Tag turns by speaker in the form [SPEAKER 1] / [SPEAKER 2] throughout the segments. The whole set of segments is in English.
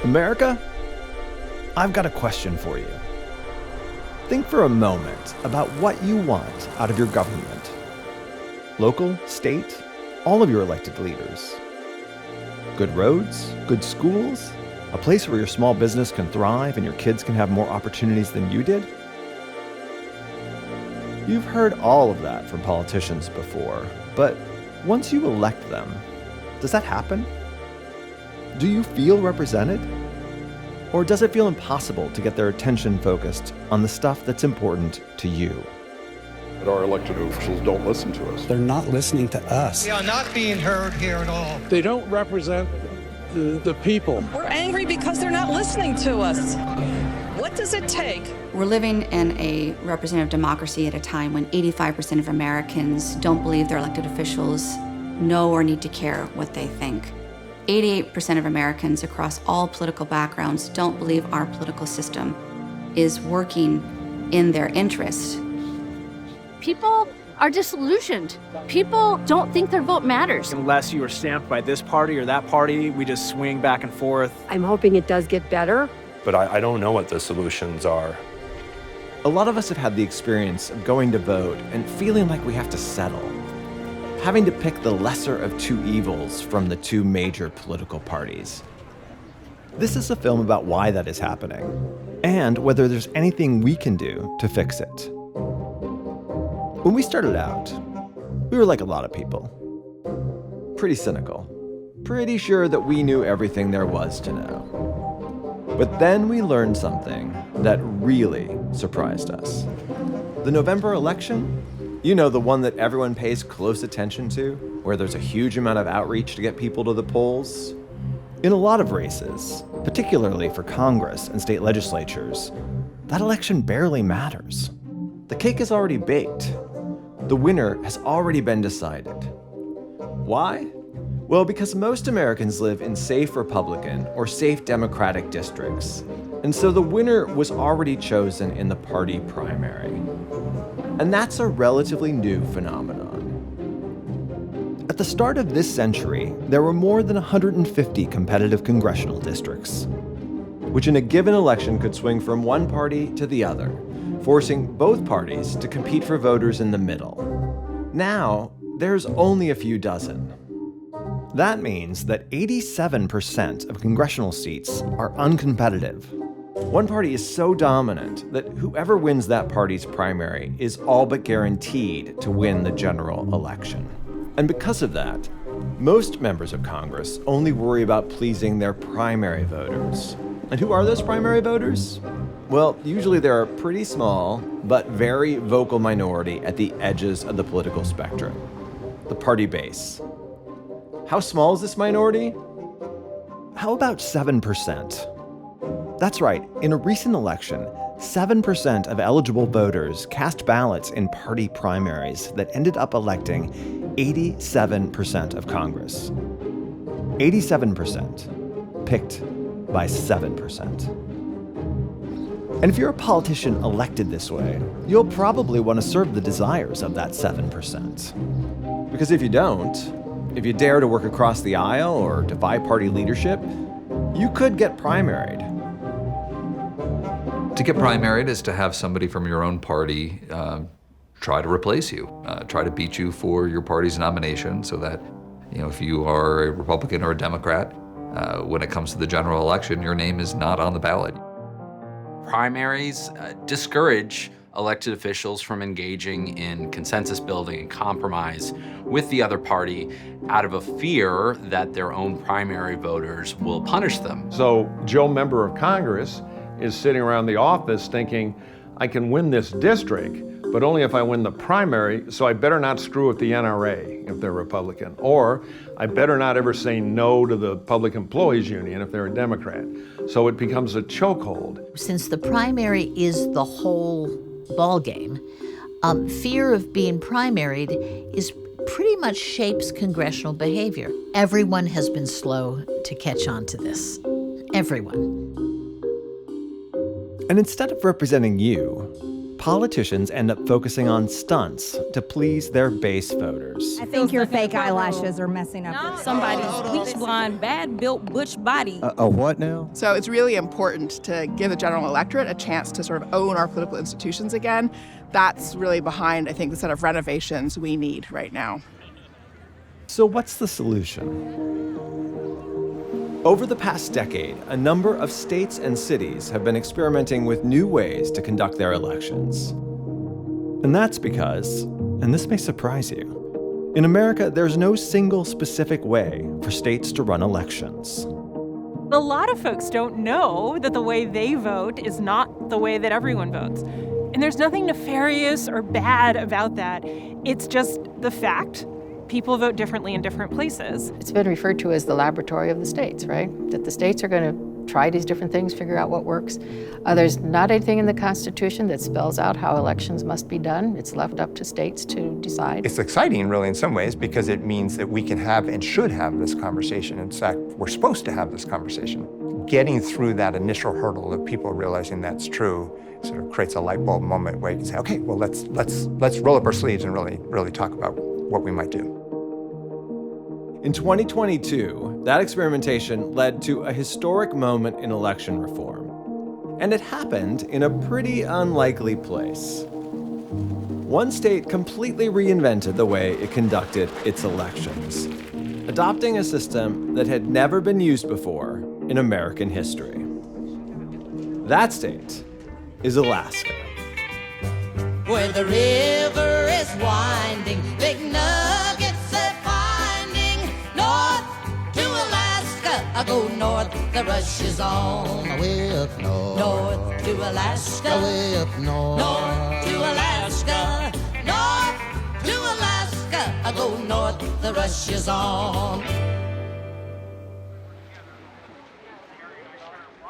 [SPEAKER 1] America, I've got a question for you. Think for a moment about what you want out of your government. Local, state, all of your elected leaders. Good roads, good schools, a place where your small business can thrive and your kids can have more opportunities than you did. You've heard all of that from politicians before, but once you elect them, does that happen? Do you feel represented? Or does it feel impossible to get their attention focused on the stuff that's important to you?
[SPEAKER 2] Our elected officials don't listen to us.
[SPEAKER 3] They're not listening to us.
[SPEAKER 4] We are not being heard here at all.
[SPEAKER 5] They don't represent the people.
[SPEAKER 6] We're angry because they're not listening to us. What does it take?
[SPEAKER 7] We're living in a representative democracy at a time when 85% of Americans don't believe their elected officials know or need to care what they think. 88% of Americans across all political backgrounds don't believe our political system is working in their interest.
[SPEAKER 8] People are disillusioned. People don't think their vote matters.
[SPEAKER 9] Unless you are stamped by this party or that party, we just swing back and forth.
[SPEAKER 10] I'm hoping it does get better.
[SPEAKER 2] But I don't know what the solutions are.
[SPEAKER 1] A lot of us have had the experience of going to vote and feeling like we have to settle, having to pick the lesser of two evils from the two major political parties. This is a film about why that is happening, and whether there's anything we can do to fix it. When we started out, we were like a lot of people. Pretty cynical. Pretty sure that we knew everything there was to know. But then we learned something that really surprised us. The November election, you know, the one that everyone pays close attention to, where there's a huge amount of outreach to get people to the polls. In a lot of races, particularly for Congress and state legislatures, that election barely matters. The cake is already baked. The winner has already been decided. Why? Well, because most Americans live in safe Republican or safe Democratic districts, and so the winner was already chosen in the party primary. And that's a relatively new phenomenon. At the start of this century, there were more than 150 competitive congressional districts, which in a given election could swing from one party to the other, forcing both parties to compete for voters in the middle. Now, there's only a few dozen. That means that 87% of congressional seats are uncompetitive. One party is so dominant that whoever wins that party's primary is all but guaranteed to win the general election. And because of that, most members of Congress only worry about pleasing their primary voters. And who are those primary voters? Well, usually they're a pretty small, but very vocal minority at the edges of the political spectrum, the party base. How small is this minority? How about 7%? That's right, in a recent election, 7% of eligible voters cast ballots in party primaries that ended up electing 87% of Congress. 87% picked by 7%. And if you're a politician elected this way, you'll probably want to serve the desires of that 7%. Because if you don't, if you dare to work across the aisle or defy party leadership, you could get primaried.
[SPEAKER 11] To get primaried is to have somebody from your own party try to replace you, try to beat you for your party's nomination so that, if you are a Republican or a Democrat, when it comes to the general election, your name is not on the ballot.
[SPEAKER 12] Primaries discourage elected officials from engaging in consensus building and compromise with the other party out of a fear that their own primary voters will punish them.
[SPEAKER 5] So Joe, member of Congress, is sitting around the office thinking, I can win this district, but only if I win the primary, so I better not screw with the NRA if they're Republican, or I better not ever say no to the Public Employees Union if they're a Democrat. So it becomes a chokehold.
[SPEAKER 13] Since the primary is the whole ball game, fear of being primaried is pretty much shapes congressional behavior. Everyone has been slow to catch on to this. Everyone.
[SPEAKER 1] And instead of representing you, politicians end up focusing on stunts to please their base voters.
[SPEAKER 3] I think your fake eyelashes are messing up.
[SPEAKER 14] Somebody's bleach blonde, bad built butch body.
[SPEAKER 1] A what now?
[SPEAKER 15] So it's really important to give the general electorate a chance to sort of own our political institutions again. That's really behind, I think, the set of renovations we need right now.
[SPEAKER 1] So what's the solution? Over the past decade, a number of states and cities have been experimenting with new ways to conduct their elections. And that's because, and this may surprise you, in America, there's no single specific way for states to run elections.
[SPEAKER 16] A lot of folks don't know that the way they vote is not the way that everyone votes. And there's nothing nefarious or bad about that. It's just the fact. People vote differently in different places.
[SPEAKER 17] It's been referred to as the laboratory of the states, right? That the states are going to try these different things, figure out what works. There's not anything in the Constitution that spells out how elections must be done. It's left up to states to decide.
[SPEAKER 18] It's exciting, really, in some ways, because it means that we can have and should have this conversation. In fact, we're supposed to have this conversation. Getting through that initial hurdle of people realizing that's true sort of creates a light bulb moment where you can say, okay, well, let's roll up our sleeves and really talk about what we might do.
[SPEAKER 1] In 2022, that experimentation led to a historic moment in election reform. And it happened in a pretty unlikely place. One state completely reinvented the way it conducted its elections, adopting a system that had never been used before in American history. That state is Alaska.
[SPEAKER 19] Where the river is winding, big nuggets they're finding. North to Alaska, I go north, the rush is on. Way up north. North to Alaska. Way up north. North to Alaska. North to Alaska, I go north, the rush is on.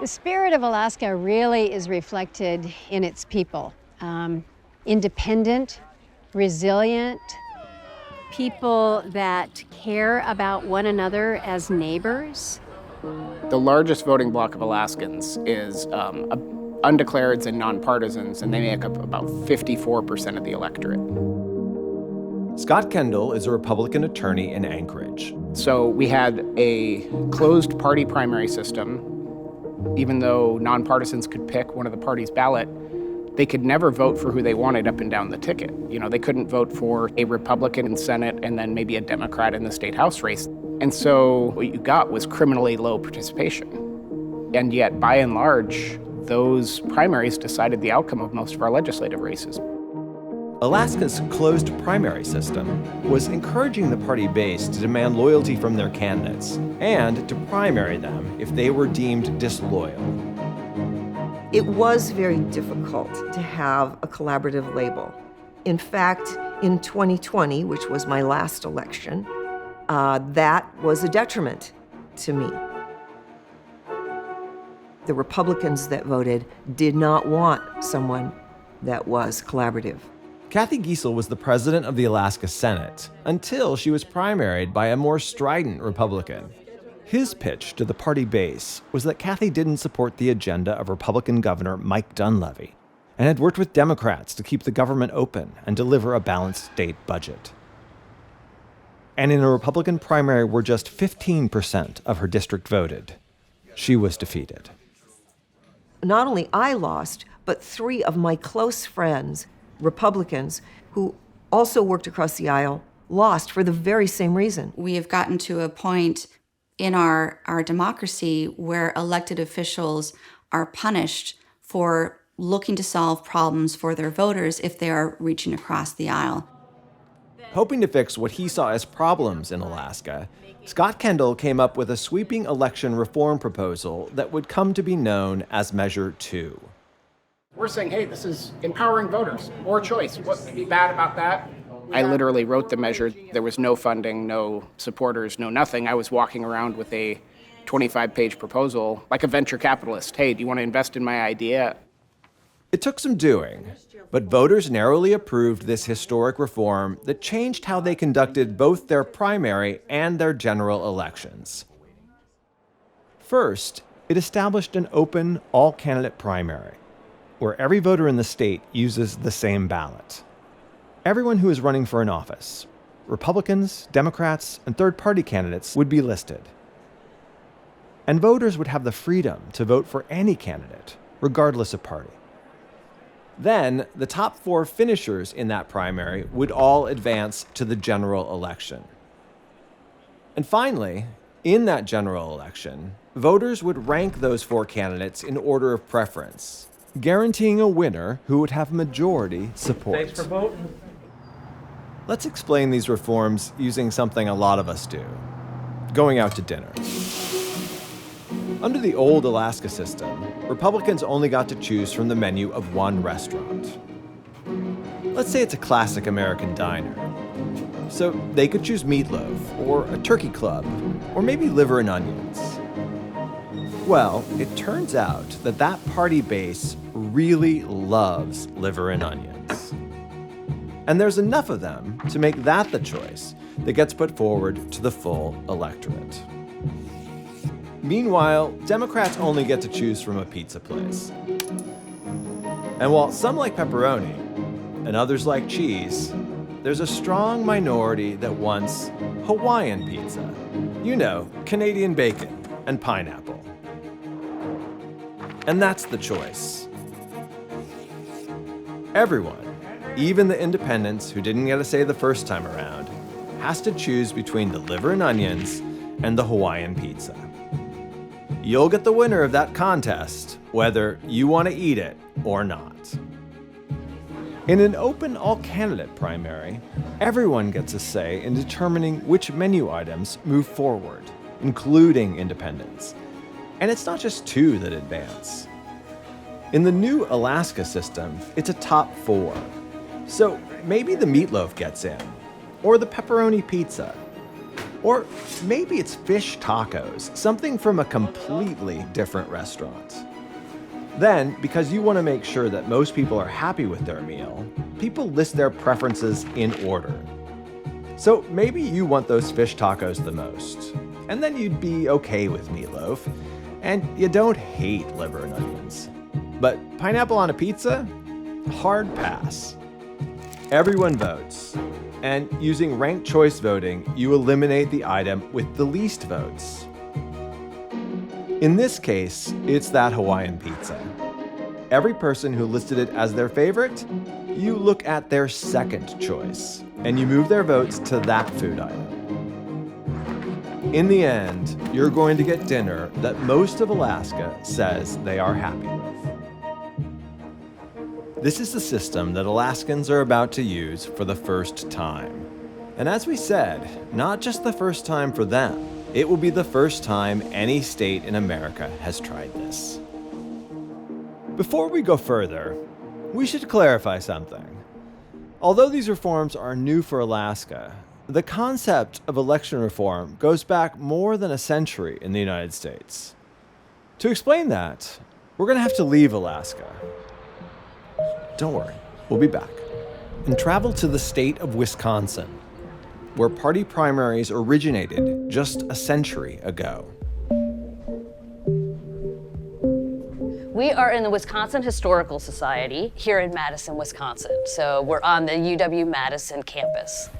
[SPEAKER 10] The spirit of Alaska really is reflected in its people. Independent, resilient, people that care about one another as neighbors.
[SPEAKER 9] The largest voting bloc of Alaskans is undeclareds and nonpartisans, and they make up about 54% of the electorate.
[SPEAKER 1] Scott Kendall is a Republican attorney in Anchorage.
[SPEAKER 9] So we had a closed party primary system. Even though nonpartisans could pick one of the party's ballot, they could never vote for who they wanted up and down the ticket. You know, they couldn't vote for a Republican in Senate and then maybe a Democrat in the state house race. And so what you got was criminally low participation. And yet, by and large, those primaries decided the outcome of most of our legislative races.
[SPEAKER 1] Alaska's closed primary system was encouraging the party base to demand loyalty from their candidates and to primary them if they were deemed disloyal.
[SPEAKER 20] It was very difficult to have a collaborative label. In fact, in 2020, which was my last election, that was a detriment to me. The Republicans that voted did not want someone that was collaborative.
[SPEAKER 1] Kathy Giesel was the president of the Alaska Senate until she was primaried by a more strident Republican. His pitch to the party base was that Kathy didn't support the agenda of Republican Governor Mike Dunleavy and had worked with Democrats to keep the government open and deliver a balanced state budget. And in a Republican primary where just 15% of her district voted, she was defeated.
[SPEAKER 20] Not only I lost, but 3 of my close friends, Republicans, who also worked across the aisle, lost for the very same reason.
[SPEAKER 7] We have gotten to a point in our democracy where elected officials are punished for looking to solve problems for their voters if they are reaching across the aisle.
[SPEAKER 1] Hoping to fix what he saw as problems in Alaska, Scott Kendall came up with a sweeping election reform proposal that would come to be known as Measure 2.
[SPEAKER 9] We're saying, hey, this is empowering voters, more choice. What could be bad about that? I literally wrote the measure. There was no funding, no supporters, no nothing. I was walking around with a 25-page proposal, like a venture capitalist. Hey, do you want to invest in my idea?
[SPEAKER 1] It took some doing, but voters narrowly approved this historic reform that changed how they conducted both their primary and their general elections. First, it established an open, all-candidate primary. where every voter in the state uses the same ballot. Everyone who is running for an office, Republicans, Democrats, and third-party candidates, would be listed. And voters would have the freedom to vote for any candidate, regardless of party. Then, the top 4 finishers in that primary would all advance to the general election. And finally, in that general election, voters would rank those 4 candidates in order of preference, guaranteeing a winner who would have majority support.
[SPEAKER 21] Thanks for voting.
[SPEAKER 1] Let's explain these reforms using something a lot of us do: going out to dinner. Under the old Alaska system, Republicans only got to choose from the menu of one restaurant. Let's say it's a classic American diner. So they could choose meatloaf, or a turkey club, or maybe liver and onions. Well, it turns out that that party base really loves liver and onions. And there's enough of them to make that the choice that gets put forward to the full electorate. Meanwhile, Democrats only get to choose from a pizza place. And while some like pepperoni and others like cheese, there's a strong minority that wants Hawaiian pizza. You know, Canadian bacon and pineapple. And that's the choice. Everyone, even the independents who didn't get a say the first time around, has to choose between the liver and onions and the Hawaiian pizza. You'll get the winner of that contest, whether you want to eat it or not. In an open all-candidate primary, everyone gets a say in determining which menu items move forward, including independents. And it's not just 2 that advance. In the new Alaska system, it's a top 4. So maybe the meatloaf gets in, or the pepperoni pizza, or maybe it's fish tacos, something from a completely different restaurant. Then, because you want to make sure that most people are happy with their meal, people list their preferences in order. So maybe you want those fish tacos the most, and then you'd be okay with meatloaf, and you don't hate liver and onions. But pineapple on a pizza? Hard pass. Everyone votes. And using ranked choice voting, you eliminate the item with the least votes. In this case, it's that Hawaiian pizza. Every person who listed it as their favorite, you look at their second choice, and you move their votes to that food item. In the end, you're going to get dinner that most of Alaska says they are happy with. This is the system that Alaskans are about to use for the first time. And as we said, not just the first time for them, it will be the first time any state in America has tried this. Before we go further, we should clarify something. Although these reforms are new for Alaska, the concept of election reform goes back more than a century in the United States. To explain that, we're going to have to leave Alaska. Don't worry, we'll be back. And travel to the state of Wisconsin, where party primaries originated just a century ago.
[SPEAKER 22] We are in the Wisconsin Historical Society here in Madison, Wisconsin. So we're on the UW-Madison campus.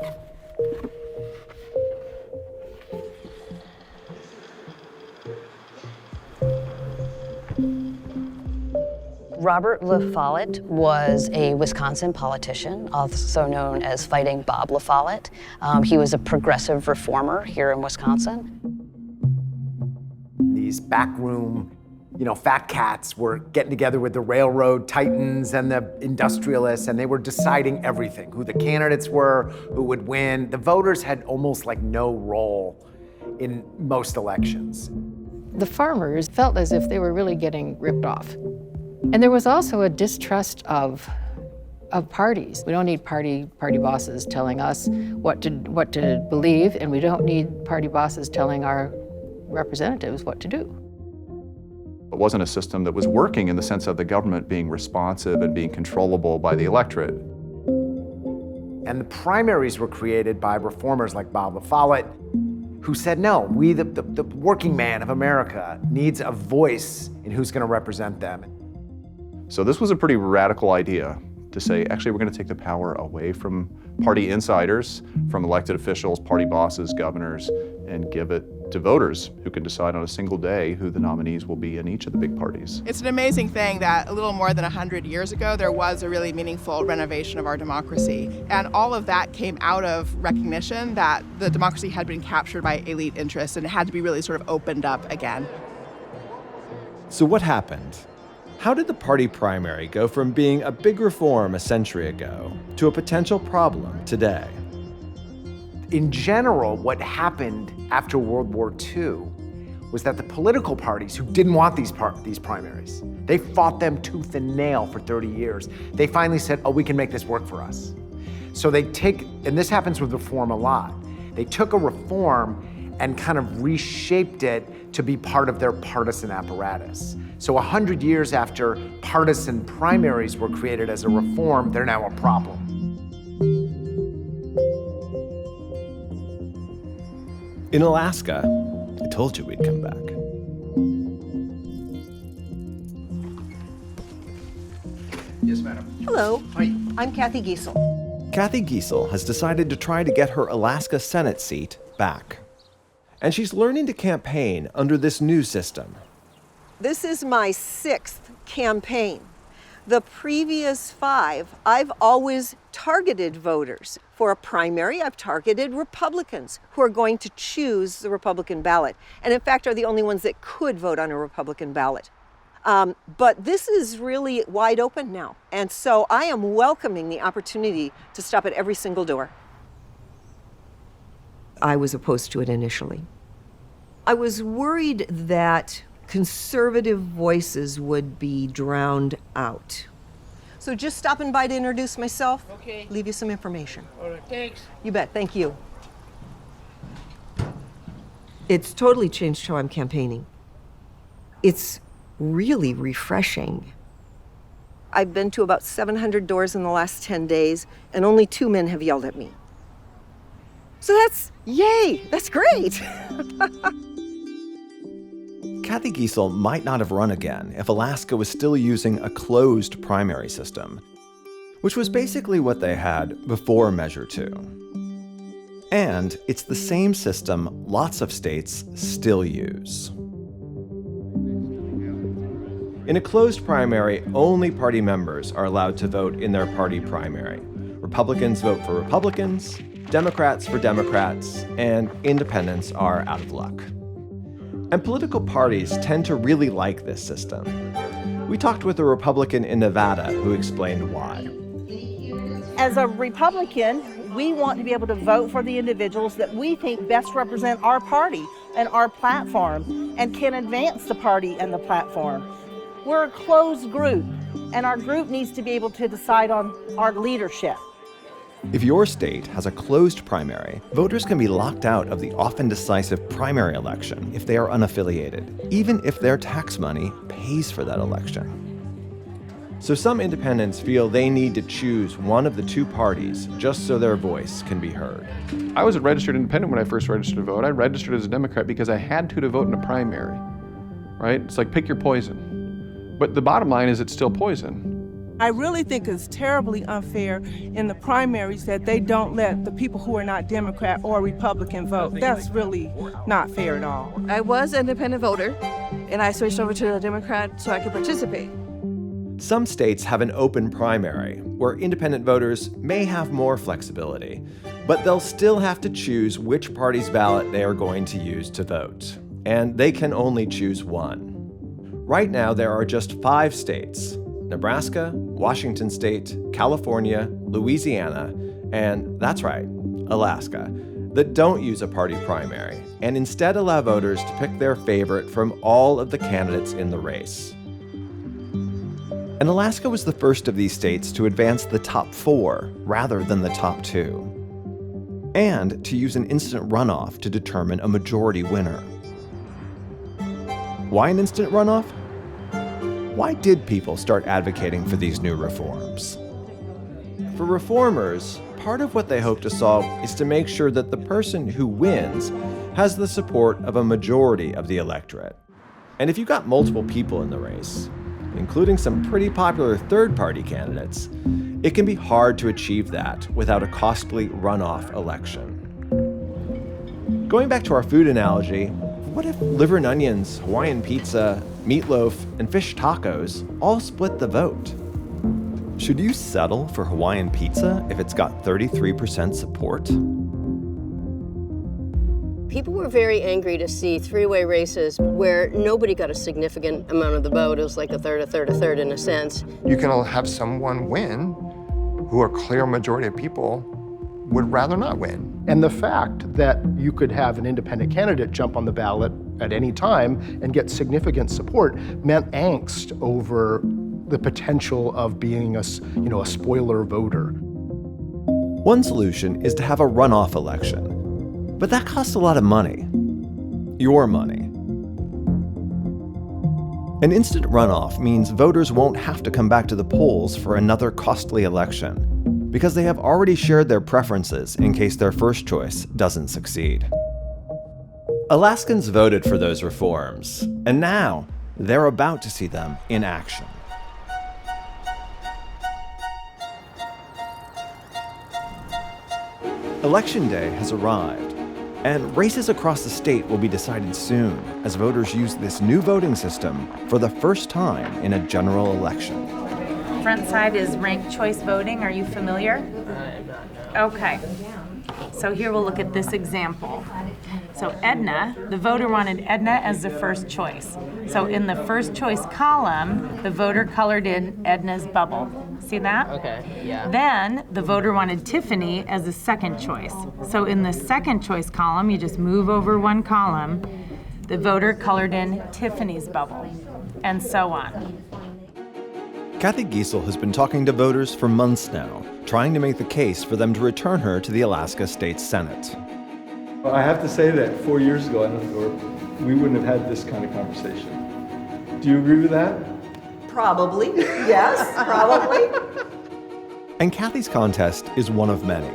[SPEAKER 22] Robert La Follette was a Wisconsin politician, also known as Fighting Bob La Follette. He was a progressive reformer here in Wisconsin.
[SPEAKER 23] These backroom, fat cats were getting together with the railroad titans and the industrialists, and they were deciding everything, who the candidates were, who would win. The voters had almost like no role in most elections.
[SPEAKER 17] The farmers felt as if they were really getting ripped off. And there was also a distrust of parties. We don't need party bosses telling us what to believe, and we don't need party bosses telling our representatives what to do.
[SPEAKER 24] It wasn't a system that was working in the sense of the government being responsive and being controllable by the electorate.
[SPEAKER 23] And the primaries were created by reformers like Bob La Follette, who said, no, we, the working man of America, needs a voice in who's going to represent them.
[SPEAKER 24] So this was a pretty radical idea to say, actually, we're going to take the power away from party insiders, from elected officials, party bosses, governors, and give it to voters who can decide on a single day who the nominees will be in each of the big parties.
[SPEAKER 15] It's an amazing thing that a little more than 100 years ago, there was a really meaningful renovation of our democracy. And all of that came out of recognition that the democracy had been captured by elite interests and it had to be really sort of opened up again.
[SPEAKER 1] So what happened? How did the party primary go from being a big reform a century ago to a potential problem today?
[SPEAKER 23] In general, what happened after World War II was that the political parties who didn't want these primaries, they fought them tooth and nail for 30 years. They finally said, oh, we can make this work for us. So and this happens with reform a lot, they took a reform and kind of reshaped it to be part of their partisan apparatus. So 100 years after partisan primaries were created as a reform, they're now a problem.
[SPEAKER 1] In Alaska, I told you we'd come back.
[SPEAKER 23] Yes, madam.
[SPEAKER 4] Hello.
[SPEAKER 23] Hi.
[SPEAKER 4] I'm Kathy Giesel.
[SPEAKER 1] Kathy Giesel has decided to try to get her Alaska Senate seat back. And she's learning to campaign under this new system.
[SPEAKER 4] This is my 6th campaign. The previous 5, I've always targeted voters. For a primary, I've targeted Republicans who are going to choose the Republican ballot, and in fact are the only ones that could vote on a Republican ballot. But this is really wide open now, and so I am welcoming the opportunity to stop at every single door. I was opposed to it initially. I was worried that conservative voices would be drowned out. So just stopping by to introduce myself,
[SPEAKER 6] okay.
[SPEAKER 4] Leave you some information.
[SPEAKER 6] All right, thanks.
[SPEAKER 4] You bet, thank you. It's totally changed how I'm campaigning. It's really refreshing. I've been to about 700 doors in the last 10 days, and only 2 men have yelled at me. So yay, that's great.
[SPEAKER 1] Kathy Giesel might not have run again if Alaska was still using a closed primary system, which was basically what they had before Measure 2. And it's the same system lots of states still use. In a closed primary, only party members are allowed to vote in their party primary. Republicans vote for Republicans, Democrats for Democrats, and independents are out of luck. And political parties tend to really like this system. We talked with a Republican in Nevada who explained why.
[SPEAKER 6] As a Republican, we want to be able to vote for the individuals that we think best represent our party and our platform and can advance the party and the platform. We're a closed group, and our group needs to be able to decide on our leadership.
[SPEAKER 1] If your state has a closed primary, voters can be locked out of the often decisive primary election if they are unaffiliated, even if their tax money pays for that election. So some independents feel they need to choose one of the 2 parties just so their voice can be heard.
[SPEAKER 5] I was a registered independent when I first registered to vote. I registered as a Democrat because I had to vote in a primary, right? It's like pick your poison. But the bottom line is it's still poison.
[SPEAKER 6] I really think it's terribly unfair in the primaries that they don't let the people who are not Democrat or Republican vote. That's really not fair at all.
[SPEAKER 8] I was an independent voter, and I switched over to a Democrat so I could participate.
[SPEAKER 1] Some states have an open primary, where independent voters may have more flexibility, but they'll still have to choose which party's ballot they are going to use to vote. And they can only choose one. Right now, there are just 5 states: Nebraska, Washington State, California, Louisiana, and that's right, Alaska, that don't use a party primary and instead allow voters to pick their favorite from all of the candidates in the race. And Alaska was the first of these states to advance the top 4 rather than the top 2, and to use an instant runoff to determine a majority winner. Why an instant runoff? Why did people start advocating for these new reforms? For reformers, part of what they hope to solve is to make sure that the person who wins has the support of a majority of the electorate. And if you've got multiple people in the race, including some pretty popular third-party candidates, it can be hard to achieve that without a costly runoff election. Going back to our food analogy, what if liver and onions, Hawaiian pizza, meatloaf, and fish tacos all split the vote? Should you settle for Hawaiian pizza if it's got 33% support?
[SPEAKER 2] People were very angry to see three-way races where nobody got a significant amount of the vote. It was like a third in a sense.
[SPEAKER 18] You can have someone win who a clear majority of people would rather not win.
[SPEAKER 11] And the fact that you could have an independent candidate jump on the ballot at any time and get significant support meant angst over the potential of being a spoiler voter.
[SPEAKER 1] One solution is to have a runoff election. But that costs a lot of money. Your money. An instant runoff means voters won't have to come back to the polls for another costly election, because they have already shared their preferences in case their first choice doesn't succeed. Alaskans voted for those reforms, and now they're about to see them in action. Election Day has arrived. And races across the state will be decided soon as voters use this new voting system for the first time in a general election.
[SPEAKER 12] Front side is ranked choice voting. Are you familiar? Okay. So here we'll look at this example. So Edna, the voter wanted Edna as the first choice. So in the first choice column, the voter colored in Edna's bubble. See that?
[SPEAKER 21] Okay, yeah.
[SPEAKER 12] Then the voter wanted Tiffany as the second choice. So in the second choice column, you just move over one column, the voter colored in Tiffany's bubble, and so on.
[SPEAKER 1] Kathy Giessel has been talking to voters for months now, trying to make the case for them to return her to the Alaska State Senate.
[SPEAKER 25] I have to say that 4 years ago, we wouldn't have had this kind of conversation. Do you agree with that?
[SPEAKER 4] Probably, yes, probably.
[SPEAKER 1] And Kathy's contest is one of many.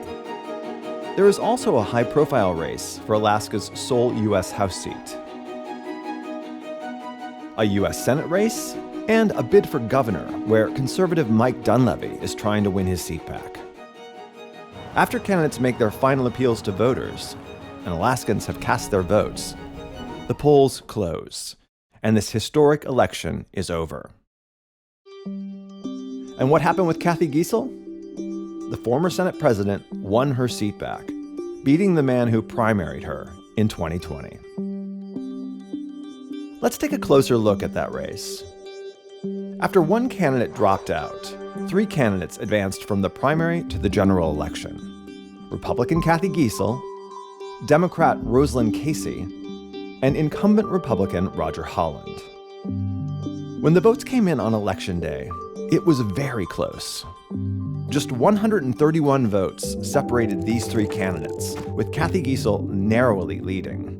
[SPEAKER 1] There is also a high-profile race for Alaska's sole U.S. House seat. A U.S. Senate race, and a bid for governor, where conservative Mike Dunleavy is trying to win his seat back. After candidates make their final appeals to voters, and Alaskans have cast their votes, the polls close, and this historic election is over. And what happened with Kathy Giessel? The former Senate president won her seat back, beating the man who primaried her in 2020. Let's take a closer look at that race. After one candidate dropped out, 3 candidates advanced from the primary to the general election. Republican Kathy Giessel, Democrat Rosalind Casey, and incumbent Republican Roger Holland. When the votes came in on Election Day, it was very close. Just 131 votes separated these 3 candidates, with Kathy Giessel narrowly leading.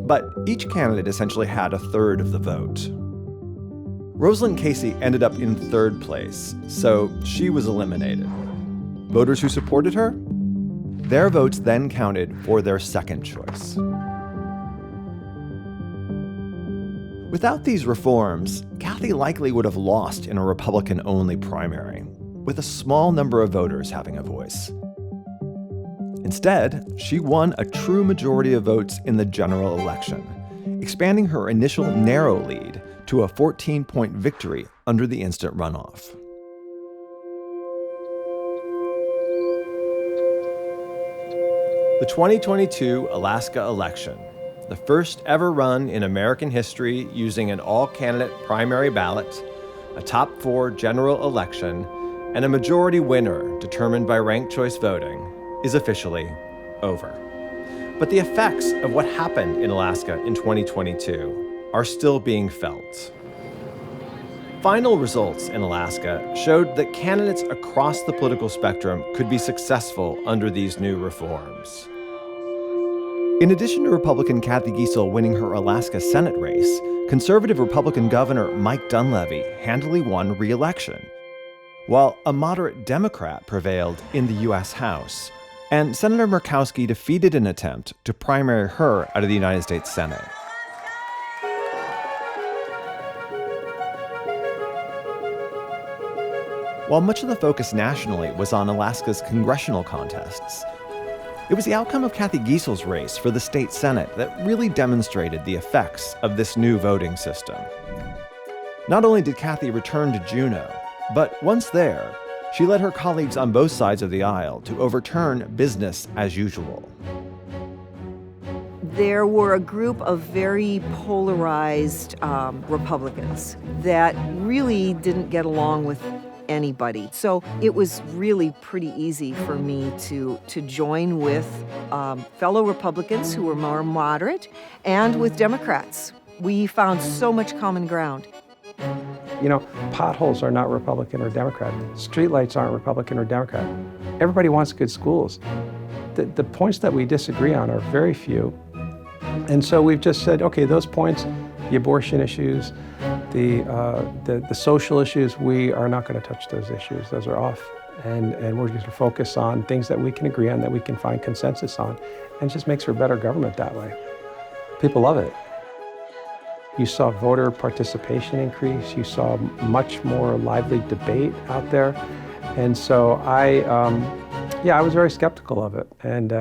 [SPEAKER 1] But each candidate essentially had a third of the vote. Rosalind Casey ended up in 3rd place, so she was eliminated. Voters who supported her? Their votes then counted for their second choice. Without these reforms, Kathy likely would have lost in a Republican-only primary, with a small number of voters having a voice. Instead, she won a true majority of votes in the general election, expanding her initial narrow lead to a 14-point victory under the instant runoff. The 2022 Alaska election, the first ever run in American history using an all-candidate primary ballot, a top 4 general election, and a majority winner determined by ranked choice voting, is officially over. But the effects of what happened in Alaska in 2022 are still being felt. Final results in Alaska showed that candidates across the political spectrum could be successful under these new reforms. In addition to Republican Kathy Giessel winning her Alaska Senate race, conservative Republican Governor Mike Dunleavy handily won re-election, while a moderate Democrat prevailed in the U.S. House, and Senator Murkowski defeated an attempt to primary her out of the United States Senate. While much of the focus nationally was on Alaska's congressional contests, it was the outcome of Kathy Giesel's race for the state Senate that really demonstrated the effects of this new voting system. Not only did Kathy return to Juneau, but once there, she led her colleagues on both sides of the aisle to overturn business as usual.
[SPEAKER 4] There were a group of very polarized Republicans that really didn't get along with anybody. So it was really pretty easy for me to join with fellow Republicans who were more moderate and with Democrats. We found so much common ground.
[SPEAKER 3] You know, potholes are not Republican or Democrat. Streetlights aren't Republican or Democrat. Everybody wants good schools. The points that we disagree on are very few. And so we've just said, okay, those points, the abortion issues, the social issues, we are not going to touch those issues. Those are off. And we're going to focus on things that we can agree on, that we can find consensus on. And it just makes for better government that way. People love it. You saw voter participation increase. You saw much more lively debate out there. And so I was very skeptical of it. And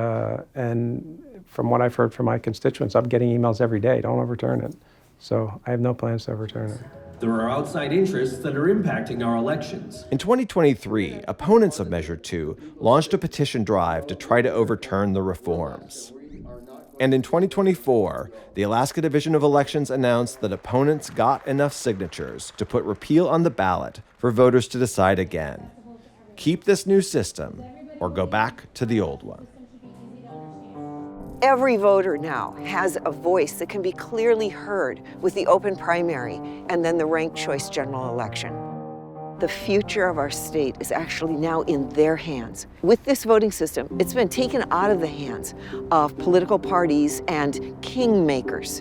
[SPEAKER 3] from what I've heard from my constituents, I'm getting emails every day, don't overturn it. So I have no plans to overturn it.
[SPEAKER 13] There are outside interests that are impacting our elections.
[SPEAKER 1] In 2023, opponents of Measure 2 launched a petition drive to try to overturn the reforms. And in 2024, the Alaska Division of Elections announced that opponents got enough signatures to put repeal on the ballot for voters to decide again. Keep this new system or go back to the old one.
[SPEAKER 4] Every voter now has a voice that can be clearly heard with the open primary and then the ranked choice general election. The future of our state is actually now in their hands. With this voting system, it's been taken out of the hands of political parties and kingmakers.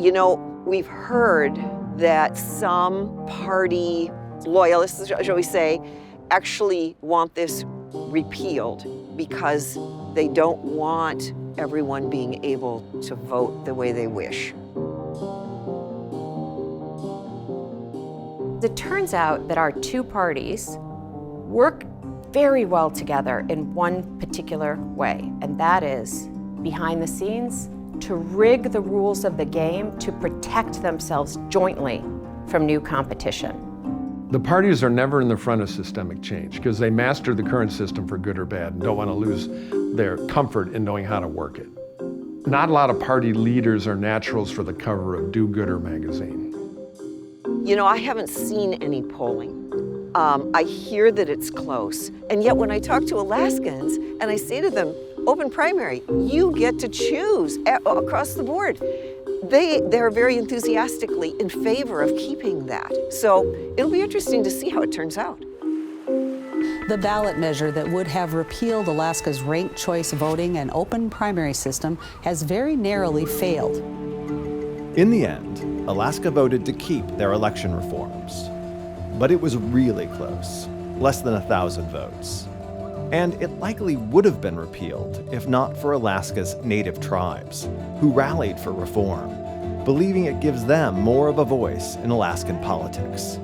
[SPEAKER 4] You know, we've heard that some party loyalists, shall we say, actually want this repealed because they don't want everyone being able to vote the way they wish.
[SPEAKER 14] It turns out that our two parties work very well together in one particular way, and that is, behind the scenes, to rig the rules of the game to protect themselves jointly from new competition.
[SPEAKER 5] The parties are never in the front of systemic change because they master the current system for good or bad and don't want to lose their comfort in knowing how to work it. Not a lot of party leaders are naturals for the cover of Do-Gooder magazine.
[SPEAKER 4] You know, I haven't seen any polling. I hear that it's close, and yet when I talk to Alaskans and I say to them, open primary, you get to choose across the board. They're very enthusiastically in favor of keeping that. So it'll be interesting to see how it turns out.
[SPEAKER 16] The ballot measure that would have repealed Alaska's ranked choice voting and open primary system has very narrowly failed.
[SPEAKER 1] In the end, Alaska voted to keep their election reforms. But it was really close, less than 1,000 votes. And it likely would have been repealed if not for Alaska's native tribes, who rallied for reform, believing it gives them more of a voice in Alaskan politics.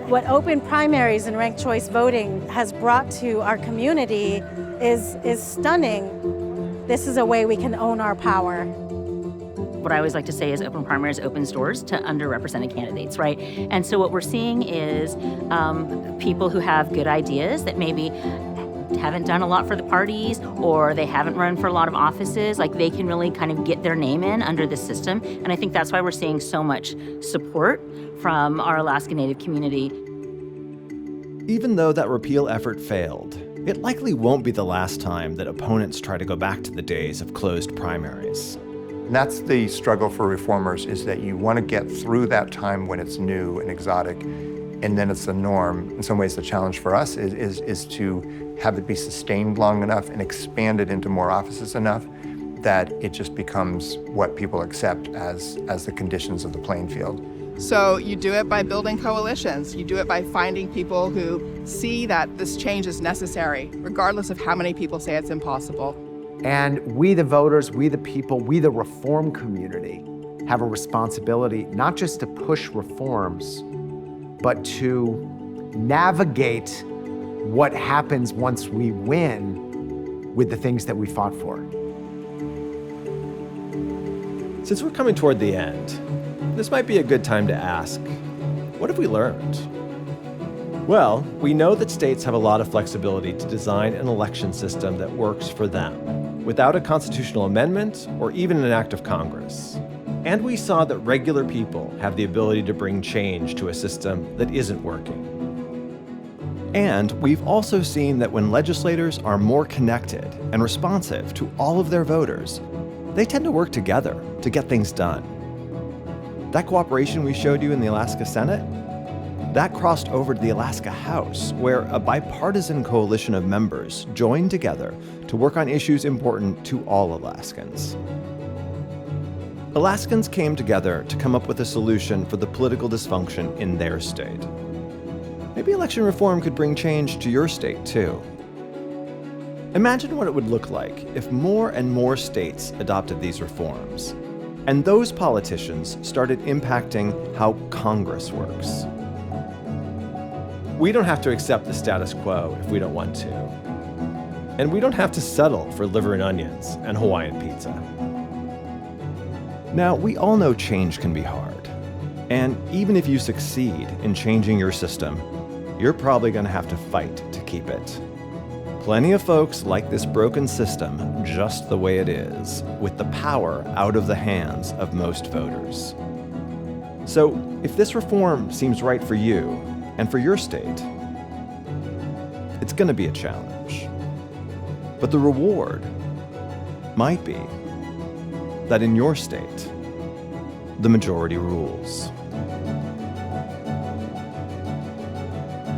[SPEAKER 21] What open primaries and ranked choice voting has brought to our community is stunning. This is a way we can own our power.
[SPEAKER 26] What I always like to say is open primaries opens doors to underrepresented candidates, right? And so what we're seeing is people who have good ideas that maybe haven't done a lot for the parties or they haven't run for a lot of offices, like they can really kind of get their name in under the system. And I think that's why we're seeing so much support from our Alaska Native community.
[SPEAKER 1] Even though that repeal effort failed, it likely won't be the last time that opponents try to go back to the days of closed primaries.
[SPEAKER 18] And that's the struggle for reformers, is that you want to get through that time when it's new and exotic, and then it's the norm. In some ways, the challenge for us is to have it be sustained long enough and expanded into more offices enough that it just becomes what people accept as the conditions of the playing field.
[SPEAKER 15] So you do it by building coalitions. You do it by finding people who see that this change is necessary, regardless of how many people say it's impossible.
[SPEAKER 23] And we, the voters, we, the people, we, the reform community, have a responsibility not just to push reforms, but to navigate what happens once we win with the things that we fought for.
[SPEAKER 1] Since we're coming toward the end, this might be a good time to ask, what have we learned? Well, we know that states have a lot of flexibility to design an election system that works for them, without a constitutional amendment or even an act of Congress. And we saw that regular people have the ability to bring change to a system that isn't working. And we've also seen that when legislators are more connected and responsive to all of their voters, they tend to work together to get things done. That cooperation we showed you in the Alaska Senate, that crossed over to the Alaska House, where a bipartisan coalition of members joined together to work on issues important to all Alaskans. Alaskans came together to come up with a solution for the political dysfunction in their state. Maybe election reform could bring change to your state, too. Imagine what it would look like if more and more states adopted these reforms, and those politicians started impacting how Congress works. We don't have to accept the status quo if we don't want to. And we don't have to settle for liver and onions and Hawaiian pizza. Now, we all know change can be hard. And even if you succeed in changing your system, you're probably going to have to fight to keep it. Plenty of folks like this broken system just the way it is, with the power out of the hands of most voters. So, if this reform seems right for you and for your state, it's going to be a challenge. But the reward might be that in your state, the majority rules.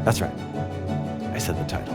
[SPEAKER 1] That's right. I said the title.